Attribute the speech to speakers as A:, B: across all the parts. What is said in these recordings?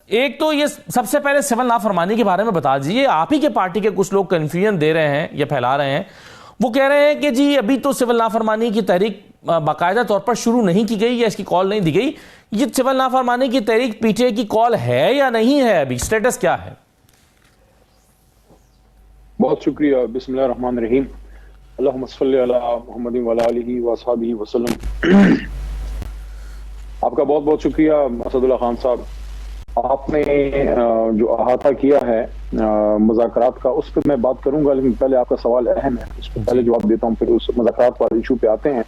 A: ایک تو یہ سب سے پہلے سول نافرمانی کے بارے میں بتا دیجیے. آپ ہی کے پارٹی کے کچھ لوگ کنفیوژن دے رہے ہیں یا پھیلا رہے ہیں. وہ کہہ رہے ہیں کہ جی ابھی تو سول نافرمانی کی تحریک باقاعدہ طور پر شروع نہیں کی گئی یا اس کی کال نہیں دی گئی. یہ سول نافرمانی کی تحریک پی ٹی آئی کی کال ہے یا نہیں ہے؟ ابھی سٹیٹس کیا ہے؟
B: بہت شکریہ. بسم اللہ الرحمن الرحیم. اللہم صلی علی محمد وعلی آلہ وصحبہ وسلم. آپ کا بہت بہت شکریہ اسد اللہ خان صاحب. آپ نے جو احاطہ کیا ہے مذاکرات کا اس پہ میں بات کروں گا، لیکن پہلے آپ کا سوال اہم ہے، اس پہ پہلے جواب دیتا ہوں، پھر اس مذاکرات والے ایشو پہ آتے ہیں.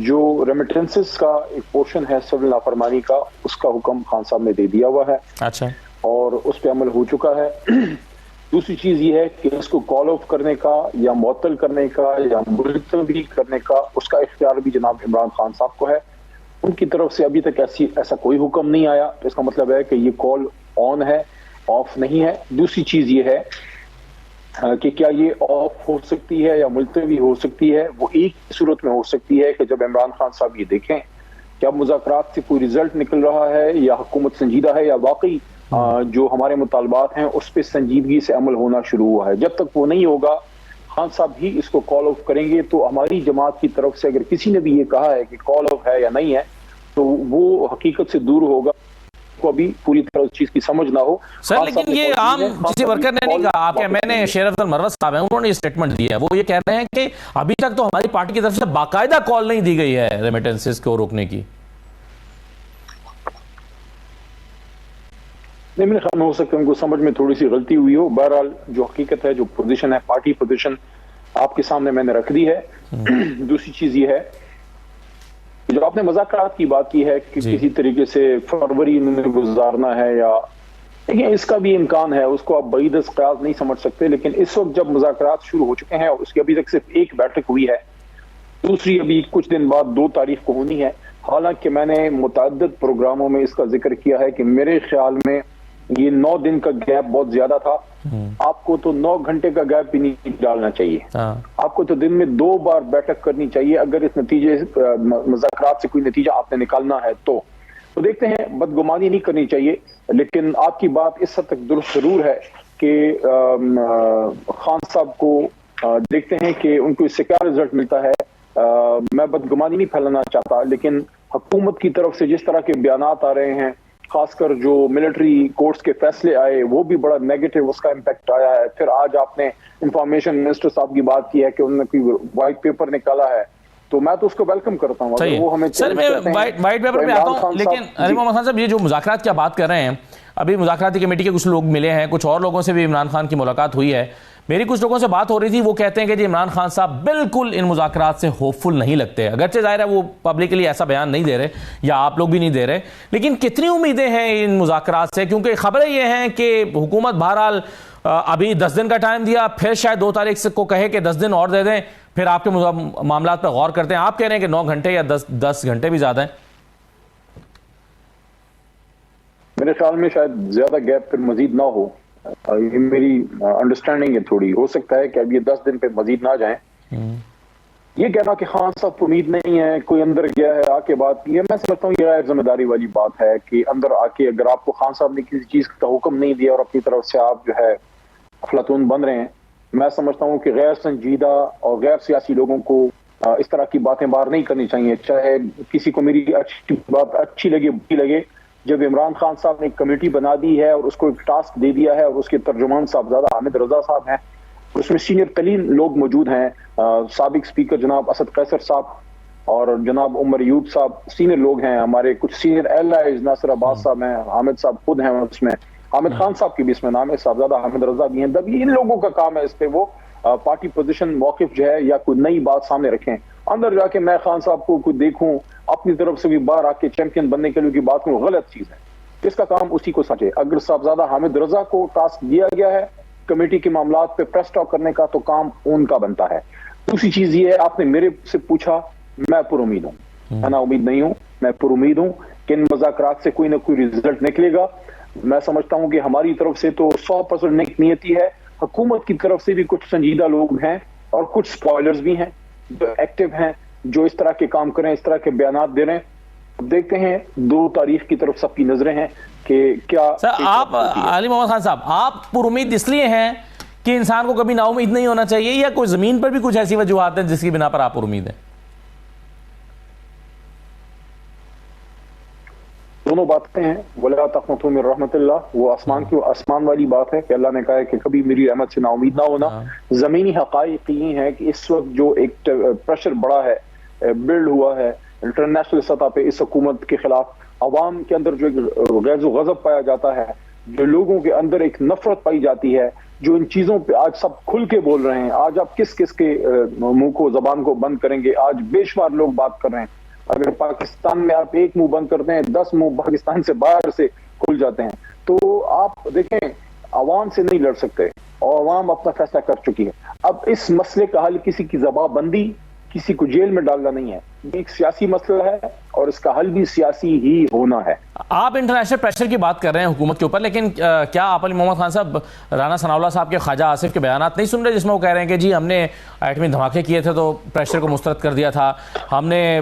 B: جو ریمیٹنسز کا ایک پورشن ہے سول نافرمانی کا، اس کا حکم خان صاحب نے دے دیا ہوا ہے. اچھا. اور اس پہ عمل ہو چکا ہے. دوسری چیز یہ ہے کہ اس کو کال آف کرنے کا یا معطل کرنے کا یا ملتوی کرنے کا اس کا اختیار بھی جناب عمران خان صاحب کو ہے. ان کی طرف سے ابھی تک ایسا کوئی حکم نہیں آیا. اس کا مطلب ہے کہ یہ کال آن ہے، آف نہیں ہے. دوسری چیز یہ ہے کہ کیا یہ آف ہو سکتی ہے یا ملتوی ہو سکتی ہے؟ وہ ایک صورت میں ہو سکتی ہے کہ جب عمران خان صاحب یہ دیکھیں کہ اب مذاکرات سے کوئی رزلٹ نکل رہا ہے یا حکومت سنجیدہ ہے یا واقعی جو ہمارے مطالبات ہیں اس پہ سنجیدگی سے عمل ہونا شروع ہوا ہے. جب تک وہ نہیں ہوگا خان صاحب ہی اس کو کال آف کریں گے. تو ہماری جماعت کی طرف سے اگر کسی نے بھی یہ کہا ہے کہ کال آف ہے یا نہیں ہے تو وہ حقیقت سے دور ہوگا، کو ابھی پوری طرح اس چیز کی سمجھ نہ ہو.
A: سر لیکن یہ عام کسی ورکر نے نہیں کہا. آپ کے میں نے شیر افضل مرت صاحب ہیں، انہوں نے یہ سٹیٹمنٹ دیا ہے. وہ یہ کہہ رہے ہیں کہ ابھی تک تو ہماری پارٹی کی طرف سے باقاعدہ کال نہیں دی گئی ہے ریمیٹنسز کو روکنے کی.
B: نہیں، میرے خیال میں ہو سکتا ہے ان کو سمجھ میں تھوڑی سی غلطی ہوئی ہو. بہرحال جو حقیقت ہے، جو پوزیشن ہے، پارٹی پوزیشن آپ کے سامنے میں نے رکھ دی ہے. دوسری چیز یہ ہے کہ جو آپ نے مذاکرات کی بات کی ہے کہ کسی طریقے سے فروری انہوں نے گزارنا ہے، یا دیکھیں اس کا بھی امکان ہے، اس کو آپ بعید از قیاس نہیں سمجھ سکتے. لیکن اس وقت جب مذاکرات شروع ہو چکے ہیں اور اس کی ابھی تک صرف ایک بیٹھک ہوئی ہے، دوسری ابھی کچھ دن بعد 2 تاریخ کو ہونی ہے. حالانکہ میں نے متعدد پروگراموں میں اس کا ذکر کیا ہے کہ میرے خیال میں یہ 9 دن کا گیپ بہت زیادہ تھا. آپ کو تو 9 گھنٹے کا گیپ بھی نہیں ڈالنا چاہیے. آپ کو تو دن میں 2 بار بیٹھک کرنی چاہیے اگر اس نتیجے مذاکرات سے کوئی نتیجہ آپ نے نکالنا ہے تو دیکھتے ہیں. بدگمانی نہیں کرنی چاہیے، لیکن آپ کی بات اس حد تک درست ضرور ہے کہ خان صاحب کو دیکھتے ہیں کہ ان کو اس سے کیا رزلٹ ملتا ہے. میں بدگمانی نہیں پھیلانا چاہتا، لیکن حکومت کی طرف سے جس طرح کے بیانات آ رہے ہیں، خاص کر جو ملٹری کورٹس کے فیصلے آئے، وہ بھی بڑا نیگیٹو اس کا امپیکٹ آیا ہے. پھر آج آپ نے انفارمیشن منسٹر صاحب کی بات کی ہے کہ انہوں نے کوئی وائٹ پیپر نکالا ہے، تو میں تو اس کو ویلکم کرتا ہوں. وہ ہمیں
A: سر میں وائٹ پیپر پہ آتا ہوں، لیکن علی محمد خان صاحب یہ جو مذاکرات کی بات کر رہے ہیں، ابھی مذاکراتی کمیٹی کے کچھ لوگ ملے ہیں، کچھ اور لوگوں سے بھی عمران خان کی ملاقات ہوئی ہے. میری کچھ لوگوں سے بات ہو رہی تھی، وہ کہتے ہیں کہ جی عمران خان صاحب بالکل ان مذاکرات سے ہوپ فل نہیں لگتے. اگرچہ ظاہر ہے وہ پبلکلی ایسا بیان نہیں دے رہے یا آپ لوگ بھی نہیں دے رہے، لیکن کتنی امیدیں ہیں ان مذاکرات سے؟ کیونکہ خبریں یہ ہیں کہ حکومت بہرحال ابھی 10 دن کا ٹائم دیا، پھر شاید 2 تاریخ کو کہے کہ 10 دن اور دے دیں، پھر آپ کے معاملات پر غور کرتے ہیں. آپ کہہ رہے ہیں کہ 9 گھنٹے یا 10 گھنٹے بھی زیادہ ہیں.
B: میرے خیال میں شاید زیادہ گیپ پھر مزید نہ ہو. یہ میری انڈرسٹینڈنگ ہے. تھوڑی ہو سکتا ہے کہ اب یہ 10 دن پہ مزید نہ جائیں. یہ کہنا کہ خان صاحب کو امید نہیں ہے، کوئی اندر گیا ہے آ کے بات کی ہے، میں سمجھتا ہوں یہ غیر ذمہ داری والی بات ہے کہ اندر آ کے اگر آپ کو خان صاحب نے کسی چیز کا حکم نہیں دیا اور اپنی طرف سے آپ جو ہے افلاطون بن رہے ہیں، میں سمجھتا ہوں کہ غیر سنجیدہ اور غیر سیاسی لوگوں کو اس طرح کی باتیں باہر نہیں کرنی چاہیے. چاہے کسی کو میری بات اچھی لگے بری لگے، جب عمران خان صاحب نے ایک کمیٹی بنا دی ہے اور اس کو ایک ٹاسک دے دیا ہے اور اس کے ترجمان صاحبزادہ حامد رضا صاحب ہیں، اس میں سینئر ترین لوگ موجود ہیں، سابق سپیکر جناب اسد قیصر صاحب اور جناب عمر ایوب صاحب سینئر لوگ ہیں. ہمارے کچھ سینئر ایلائز ناصر عباس صاحب ہیں، حامد صاحب خود ہیں اس میں، حامد خان صاحب کی بھی اس میں نام ہے، صاحبزادہ حامد رضا بھی ہیں. جب ان لوگوں کا کام ہے اس پہ وہ پارٹی پوزیشن موقف جو ہے یا کوئی نئی بات سامنے رکھیں. اندر جا کے میں خان صاحب کو کوئی دیکھوں اپنی طرف سے بھی باہر آ کے چیمپئن بننے کے لیے کی بات کروں، غلط چیز ہے. اس کا کام اسی کو سمجھے. اگر صاحبزادہ حامد رضا کو ٹاسک دیا گیا ہے کمیٹی کے معاملات پہ پریس ٹاک کرنے کا، تو کام ان کا بنتا ہے. دوسری چیز یہ ہے، آپ نے میرے سے پوچھا، میں پر امید ہوں، میں نا امید نہیں ہوں، میں پر امید ہوں کہ ان مذاکرات سے کوئی نہ کوئی رزلٹ نکلے گا. میں سمجھتا ہوں کہ ہماری طرف سے تو 100% نیک نیتی ہے. حکومت کی طرف سے بھی کچھ سنجیدہ لوگ ہیں اور کچھ سپوائلرز بھی ہیں جو ایکٹیو ہیں، جو اس طرح کے کام کریں، اس طرح کے بیانات دے رہے ہیں. دیکھتے ہیں 2 تاریخ کی طرف سب کی نظریں ہیں کہ کیا.
A: سر آپ علی محمد خان صاحب آپ پر امید اس لیے ہیں کہ انسان کو کبھی نا امید نہیں ہونا چاہیے, یا کوئی زمین پر بھی کچھ ایسی وجوہات ہیں جس کی بنا پر آپ پر امید ہیں؟
B: دونوں باتیں ہیں. وَلَا تَقْنَطُوا مِن رَحْمَتِ اللَّهِ, وہ آسمان والی بات ہے کہ اللہ نے کہا ہے کہ کبھی میری رحمت سے نا امید نہ ہونا. زمینی حقائق یہ ہیں کہ اس وقت جو ایک پریشر بڑا ہے, بلڈ ہوا ہے انٹرنیشنل سطح پہ اس حکومت کے خلاف, عوام کے اندر جو غیظ و غضب پایا جاتا ہے, جو لوگوں کے اندر ایک نفرت پائی جاتی ہے, جو ان چیزوں پہ آج سب کھل کے بول رہے ہیں. آج آپ کس کس کے منہ کو, زبان کو بند کریں گے؟ آج بے شمار لوگ بات کر رہے ہیں. اگر پاکستان میں آپ ایک منہ بند کرتے ہیں, 10 منہ پاکستان سے باہر سے کھل جاتے ہیں. تو آپ دیکھیں عوام سے نہیں لڑ سکتے, اور عوام اپنا فیصلہ کر چکی ہے. اب اس مسئلے کا حل کسی کی زبان بندی, کسی کو جیل میں ڈالنا نہیں ہے. یہ ایک سیاسی مسئلہ ہے اور اس کا حل بھی سیاسی ہی ہونا ہے.
A: آپ انٹرنیشنل پریشر کی بات کر رہے ہیں حکومت کے اوپر, لیکن کیا آپ علی محمد خان صاحب رانا ثناء اللہ صاحب کے خواجہ آصف کے بیانات نہیں سن رہے جس میں وہ کہہ رہے ہیں کہ جی ہم نے ایٹمی دھماکے کیے تھے تو پریشر کو مسترد کر دیا تھا, ہم نے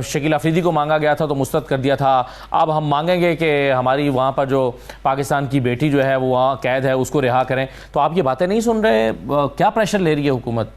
A: شکیل افریدی کو مانگا گیا تھا تو مسترد کر دیا تھا, اب ہم مانگیں گے کہ ہماری وہاں پر جو پاکستان کی بیٹی جو ہے وہ وہاں قید ہے اس کو رہا کریں. تو آپ یہ باتیں نہیں سن رہے, کیا پریشر لے رہی ہے حکومت؟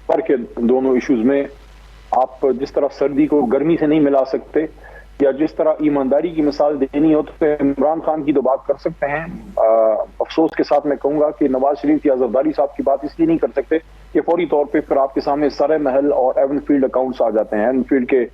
B: فرق ہے دونوں ایشوز میں. آپ جس طرح سردی کو گرمی سے نہیں ملا سکتے, یا جس طرح ایمانداری کی مثال دینی ہو تو عمران خان کی تو بات کر سکتے ہیں. افسوس کے ساتھ میں کہوں گا کہ نواز شریف یا زرداری صاحب کی بات اس لیے نہیں کر سکتے کہ فوری طور پہ پھر آپ کے سامنے سرے محل اور ایون فیلڈ اکاؤنٹس آ جاتے ہیں, ایون فیلڈ کے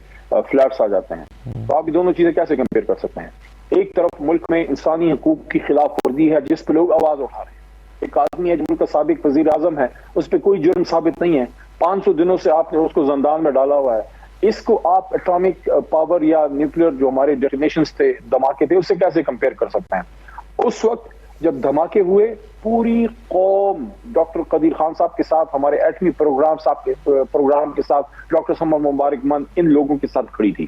B: فلیٹس آ جاتے ہیں. تو آپ یہ دونوں چیزیں کیسے کمپیئر کر سکتے ہیں؟ ایک طرف ملک میں انسانی حقوق کی خلاف ورزی ہے جس پہ لوگ آواز اٹھا رہے ہیں. ایک آدمی ہے جو ملک کا سابق وزیر اعظم ہے, اس پہ کوئی جرم ثابت نہیں ہے, 500 دنوں سے آپ نے اس کو زندان میں ڈالا ہوا ہے. اس کو آپ اٹامک پاور یا نیوکلیر جو ہمارے ڈیٹونیشنز تھے, دھماکے تھے, اس سے کیسے کمپیئر کر سکتے ہیں؟ اس وقت جب دھماکے ہوئے پوری قوم ڈاکٹر قدیر خان صاحب کے ساتھ, ہمارے ایٹمی پروگرام کے ساتھ, ڈاکٹر سمر مبارک مند, ان لوگوں کے ساتھ کھڑی تھی.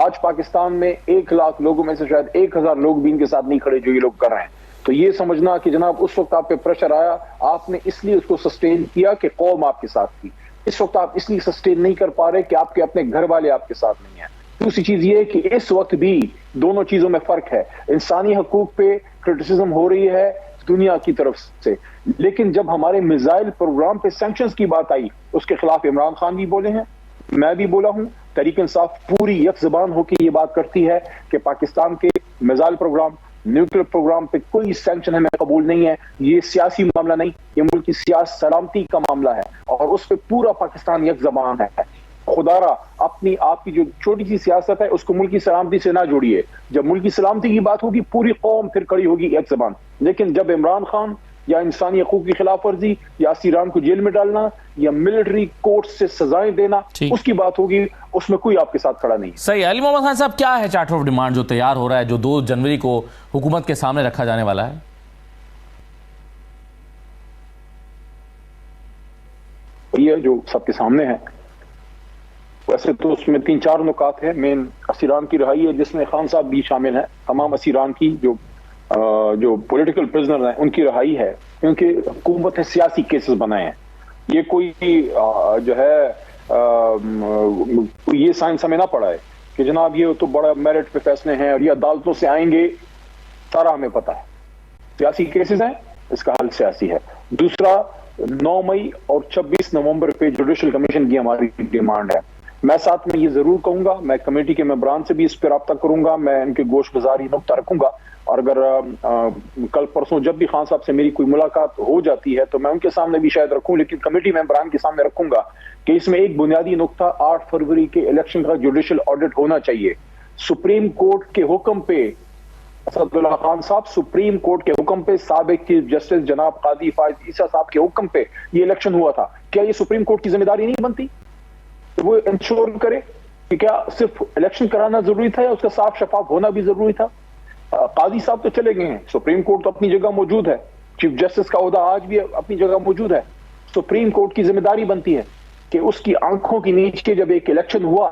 B: آج پاکستان میں 1 لاکھ لوگوں میں سے شاید 1000 لوگ بھی ان کے ساتھ نہیں کھڑے جو یہ لوگ کر رہے ہیں. تو یہ سمجھنا کہ جناب اس وقت آپ پہ پریشر آیا, آپ نے اس لیے اس کو سسٹین کیا کہ قوم آپ کے ساتھ تھی. اس وقت آپ اس لیے سسٹین نہیں کر پا رہے کہ آپ کے اپنے گھر والے آپ کے ساتھ نہیں ہیں. دوسری چیز یہ ہے کہ اس وقت بھی دونوں چیزوں میں فرق ہے. انسانی حقوق پہ کرٹیسزم ہو رہی ہے دنیا کی طرف سے, لیکن جب ہمارے میزائل پروگرام پہ سینکشنز کی بات آئی, اس کے خلاف عمران خان بھی بولے ہیں, میں بھی بولا ہوں. تحریک انصاف پوری یک زبان ہو کے یہ بات کرتی ہے کہ پاکستان کے میزائل پروگرام, نیوکلیر پروگرام پہ کوئی سینکشن ہمیں قبول نہیں ہے. یہ سیاسی معاملہ نہیں, یہ ملک کی سلامتی کا معاملہ ہے, اور اس پہ پورا پاکستان یک زبان ہے. خدا را اپنی آپ کی جو چھوٹی سی سیاست ہے اس کو ملک کی سلامتی سے نہ جوڑیے. جب ملک کی سلامتی کی بات ہوگی پوری قوم پھر کھڑی ہوگی یک زبان. لیکن جب عمران خان یا انسانی حقوق کی خلاف ورزی یا اسیران کو جیل میں ڈالنا یا ملٹری کورٹ سے سزائیں دینا, اس کی بات ہوگی, اس میں کوئی آپ کے ساتھ کھڑا نہیں.
A: صحیح. علی محمد خان صاحب, کیا ہے چارٹر آف ڈیمانڈ جو تیار ہو رہا ہے, جو 2 جنوری کو حکومت کے سامنے رکھا جانے والا ہے؟
B: یہ جو سب کے سامنے ہے, ویسے تو اس میں 3-4 نکات ہیں. مین اسیران کی رہائی ہے جس میں خان صاحب بھی شامل ہیں. تمام اسیران کی جو پولیٹیکل پرزنر ہیں ان کی رہائی ہے, کیونکہ حکومت نے سیاسی کیسز بنائے ہیں. یہ کوئی جو ہے یہ سائنس ہمیں نہ پڑھا ہے کہ جناب یہ تو بڑا میرٹ پہ فیصلے ہیں اور یہ عدالتوں سے آئیں گے, سارا ہمیں پتا ہے. سیاسی کیسز ہیں, اس کا حل سیاسی ہے. دوسرا 9 مئی اور 26 نومبر پہ جوڈیشل کمیشن کی ہماری ڈیمانڈ ہے. میں ساتھ میں یہ ضرور کہوں گا, میں کمیٹی کے ممبران سے بھی اس پہ رابطہ کروں گا, میں ان کے گوش گزاری نقطہ رکھوں گا, اور اگر کل پرسوں جب بھی خان صاحب سے میری کوئی ملاقات ہو جاتی ہے تو میں ان کے سامنے بھی شاید رکھوں, لیکن کمیٹی ممبران کے سامنے رکھوں گا کہ اس میں ایک بنیادی نقطہ 8 فروری کے الیکشن کا جوڈیشل آڈٹ ہونا چاہیے. سپریم کورٹ کے حکم پہ, اسد اللہ خان صاحب سپریم کورٹ کے حکم پہ, سابق چیف جسٹس جناب قاضی فائز عیسیٰ صاحب کے حکم پہ یہ الیکشن ہوا تھا. کیا یہ سپریم کورٹ کی ذمہ داری نہیں بنتی وہ انشور کرے کہ کیا صرف الیکشن کرانا ضروری تھا یا اس کا صاف شفاف ہونا بھی ضروری تھا؟ قاضی صاحب تو چلے گئے ہیں, سپریم کورٹ تو اپنی جگہ موجود ہے, چیف جسٹس کا عہدہ آج بھی اپنی جگہ موجود ہے. سپریم کورٹ کی ذمہ داری بنتی ہے کہ اس کی آنکھوں کی نیچے جب ایک الیکشن ہوا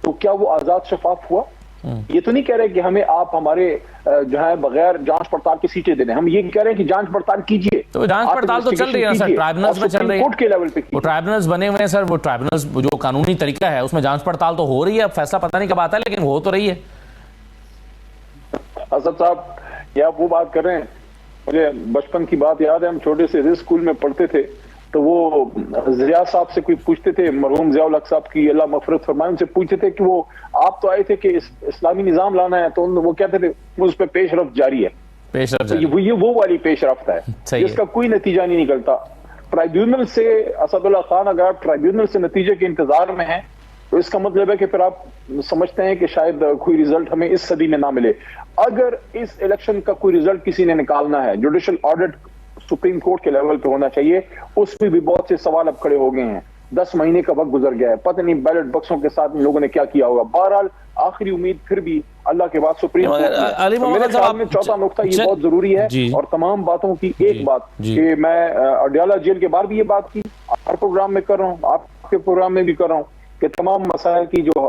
B: تو کیا وہ آزاد شفاف ہوا؟ یہ تو نہیں کہہ رہے کہ ہمیں آپ ہمارے جو ہے بغیر جانچ پڑتال کی سیٹیں دینے، ہم یہ کہہ رہے ہیں کہ جانچ پڑتال کیجئے.
A: تو جانچ پڑتال تو چل رہی ہے سر، ٹرائبونلز میں چل رہی ہے،
B: کورٹ کے لیول پہ
A: وہ ٹرائبونلز بنے ہوئے ہیں سر، وہ ٹرائبونلز جو قانونی طریقہ ہے اس میں جانچ پڑتال تو ہو رہی ہے. اب فیصلہ پتہ نہیں کب آتا ہے لیکن ہو تو رہی ہے.
B: اسد صاحب یہ آپ وہ بات کر رہے ہیں، مجھے بچپن کی بات یاد ہے، ہم چھوٹے سے اسکول میں پڑھتے تھے تو وہ ضیاء صاحب سے کوئی پوچھتے تھے، مرحوم ضیاء الحق صاحب کی اللہ مغفرت فرمائے، ان سے پوچھتے تھے کہ وہ آپ تو آئے تھے کہ اسلامی نظام لانا ہے، تو وہ کہتے تھے اس پہ پیش رفت جاری ہے. یہ وہ والی پیش رفت ہے جس کا کوئی نتیجہ نہیں نکلتا. ٹرائیبیونل سے اسد اللہ خان اگر آپ ٹرائیبیونل سے نتیجے کے انتظار میں ہیں تو اس کا مطلب ہے کہ پھر آپ سمجھتے ہیں کہ شاید کوئی ریزلٹ ہمیں اس صدی میں نہ ملے. اگر اس الیکشن کا کوئی ریزلٹ کسی نے نکالنا ہے، جوڈیشل آڈٹ سپریم کورٹ کے لیول پہ ہونا چاہیے. اس میں بھی بہت سے سوال اب کھڑے ہو گئے ہیں. 10 مہینے کا وقت گزر گیا ہے، پتہ نہیں بیلٹ بکسوں کے ساتھ ان لوگوں نے کیا کیا ہوگا. بہرحال آخری امید پھر بھی اللہ کے بعد سپریم کورٹ ہے. میرے خیال میں چوتھا نقطہ یہ بہت ضروری ہے، اور تمام باتوں کی ایک بات کہ میں اڈیالہ جیل کے بعد بھی یہ بات کی، ہر پروگرام میں کر رہا ہوں، آپ کے پروگرام میں بھی کر رہا ہوں، کہ تمام مسائل کی جو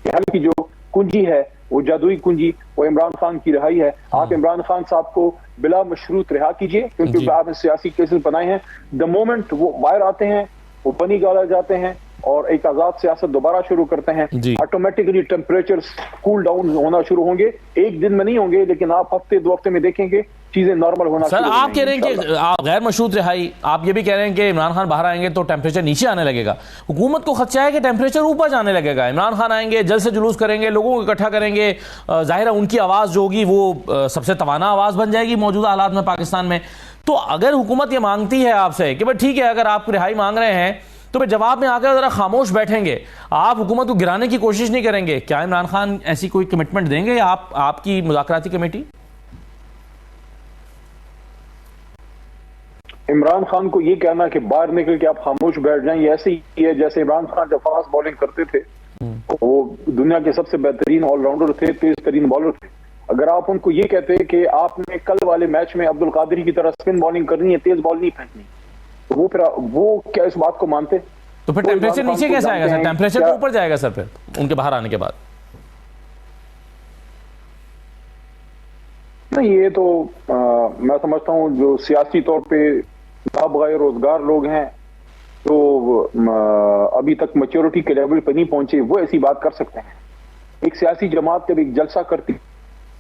B: حل کی جو کنجی ہے، وہ جادوئی کنجی، وہ عمران خان کی رہائی ہے. آپ عمران خان صاحب کو بلا مشروط رہا کیجئے، کیونکہ آپ نے سیاسی کیسز بنائے ہیں. دا مومنٹ وہ باہر آتے ہیں، وہ پنی گالا جاتے ہیں اور ایک آزاد سیاست دوبارہ شروع کرتے ہیں، آٹومیٹکلی ٹیمپریچر کول ڈاؤن ہونا شروع ہوں گے. ایک دن میں نہیں ہوں گے لیکن آپ ہفتے 2 ہفتے میں دیکھیں گے چیزیں نارمل ہونا شروع ہوں گے.
A: سر آپ کہہ رہے ہیں کہ غیر مشروط رہائی، آپ یہ بھی کہہ رہے ہیں کہ عمران خان باہر آئیں گے تو ٹیمپریچر نیچے آنے لگے گا. حکومت کو خدشہ ہے کہ ٹیمپریچر اوپر جانے لگے گا. عمران خان آئیں گے، جلد سے جلوس کریں گے، لوگوں کو اکٹھا کریں گے، ظاہر ہے ان کی آواز جو ہوگی وہ سب سے توانا آواز بن جائے گی موجودہ حالات میں پاکستان میں. تو اگر حکومت یہ مانگتی ہے آپ سے کہ بھائی ٹھیک ہے اگر آپ رہائی مانگ رہے ہیں تو پھر جواب میں آ کر ذرا خاموش بیٹھیں گے، آپ حکومت کو گرانے کی کوشش نہیں کریں گے، کیا عمران خان ایسی کوئی کمٹمنٹ دیں گے آپ کی مذاکراتی کمیٹی؟
B: عمران خان کو یہ کہنا کہ باہر نکل کے آپ خاموش بیٹھ جائیں، یہ ایسے ہی ہے جیسے عمران خان جب فاسٹ بالنگ کرتے تھے، وہ دنیا کے سب سے بہترین آل راؤنڈر تھے، تیز ترین بالر تھے. اگر آپ ان کو یہ کہتے کہ آپ نے کل والے میچ میں عبد القادری کی طرح سپن بالنگ کرنی ہے، تیز بال نہیں پھینکنی، تو وہ کیا اس بات کو مانتے؟
A: تو پھر ٹیمپریچر نیچے کیسے آئے گا سر؟ ٹیمپریچر تو اوپر جائے گا سر پھر ان کے باہر آنے کے بعد.
B: نہیں، یہ تو میں سمجھتا ہوں جو سیاسی طور پہ بغیر روزگار لوگ ہیں تو ابھی تک میچورٹی کے لیول پہ نہیں پہنچے، وہ ایسی بات کر سکتے ہیں. ایک سیاسی جماعت جب ایک جلسہ کرتی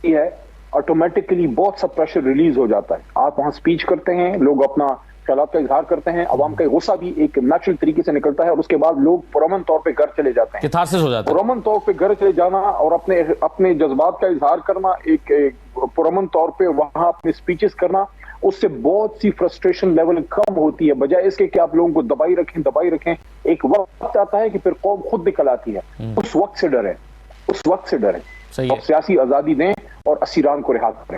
B: ہے آٹومیٹکلی بہت سا پریشر ریلیز ہو جاتا ہے. آپ وہاں سپیچ کرتے ہیں، لوگ اپنا خیالات کا اظہار کرتے ہیں، عوام کا غصہ بھی ایک نیچرل طریقے سے نکلتا ہے، اور اس کے بعد لوگ پرامن طور پہ گھر چلے جاتے ہیں. پرامن طور پہ گھر چلے جانا اور اپنے جذبات کا اظہار کرنا، ایک پرامن طور پہ وہاں اپنے سپیچز کرنا، اس سے بہت سی فرسٹریشن لیول کم ہوتی ہے، بجائے اس کے کہ آپ لوگوں کو دبائی رکھیں. ایک وقت آتا ہے کہ پھر قوم خود نکل آتی ہے. اس وقت سے ڈریں، اور سیاسی آزادی دیں اور اسیران کو رہا کریں.